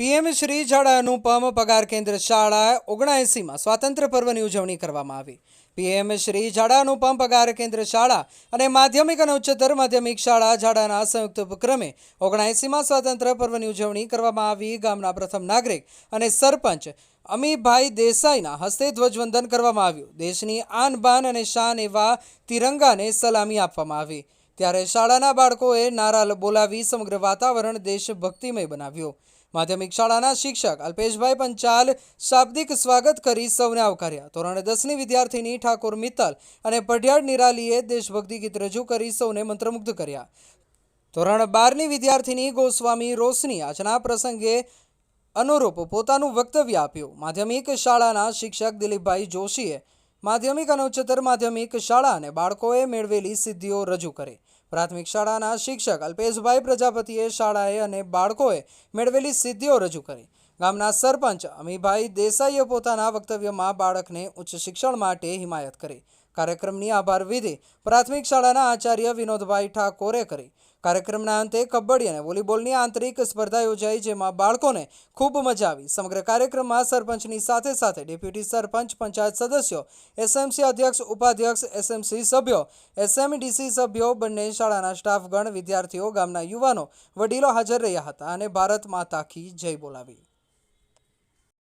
PM Shri ઝાડા અનુપમ પગાર કેન્દ્ર શાળા 79માં સ્વાતંત્ર્ય પર્વની ઉજવણી કરવામાં આવી। પીએમ શ્રી ઝાડા અનુપમ પગાર કેન્દ્ર શાળા અને માધ્યમિક અને ઉચ્ચતર માધ્યમિક શાળા ઝાડાના સંયુક્ત ઉપક્રમે 79માં સ્વાતંત્ર્ય પર્વની ઉજવણી કરવામાં આવી। ગામના પ્રથમ નાગરિક અને સરપંચ અમીભાઈ દેસાઈના હસ્તે ધ્વજવંદન કરવામાં આવ્યું। દેશની આન બાન અને શાન એવા તિરંગાને સલામી આપવામાં આવી। ત્યારે શાળાના બાળકોએ નારા બોલાવી સમગ્ર વાતાવરણ દેશભક્તિમય બનાવ્યું। માધ્યમિક શાળાના શિક્ષક અલ્પેશભાઈ પંચાલ શાબ્દિક સ્વાગત કરી સૌને આવકાર્યા। ધોરણ 10ની વિદ્યાર્થીની ઠાકોર મિત્તલ અને પઢિયાળ નિરાલીએ દેશભક્તિ ગીત રજૂ કરી સૌને મંત્રમુગ્ધ કર્યા। ધોરણ 12ની વિદ્યાર્થીની ગોસ્વામી રોશની આજના પ્રસંગે અનુરૂપ પોતાનું વક્તવ્ય આપ્યું। માધ્યમિક શાળાના શિક્ષક દિલીપભાઈ જોશીએ માધ્યમિક અને ઉચ્ચતર માધ્યમિક શાળા અને બાળકોએ મેળવેલી સિદ્ધિઓ રજૂ કરી। પ્રાથમિક શાળાના શિક્ષક અલ્પેશભાઈ પ્રજાપતિએ શાળાએ અને બાળકોએ મેળવેલી સિદ્ધિઓ રજૂ કરી। ગામના સરપંચ અમીભાઈ દેસાઈએ પોતાના વક્તવ્યમાં બાળકને ઉચ્ચ શિક્ષણ માટે હિમાયત કરી। કાર્યક્રમની આભાર વિધિ પ્રાથમિક શાળાના આચાર્ય વિનોદભાઈ ઠાકોરે કરી। કાર્યક્રમના અંતે કબડ્ડી અને વોલીબોલની આંતરિક સ્પર્ધા યોજાઈ, જેમાં બાળકોને ખૂબ મજા આવી। સમગ્ર કાર્યક્રમમાં સરપંચની સાથે સાથે ડેપ્યુટી સરપંચ, પંચાયત સદસ્યો, એસએમસી અધ્યક્ષ, ઉપાધ્યક્ષ, એસએમસી સભ્યો, એસએમડીસી સભ્યો, બંને શાળાના સ્ટાફગણ, વિદ્યાર્થીઓ, ગામના યુવાનો, વડીલો હાજર રહ્યા હતા અને ભારત માતા કી જય બોલાવી।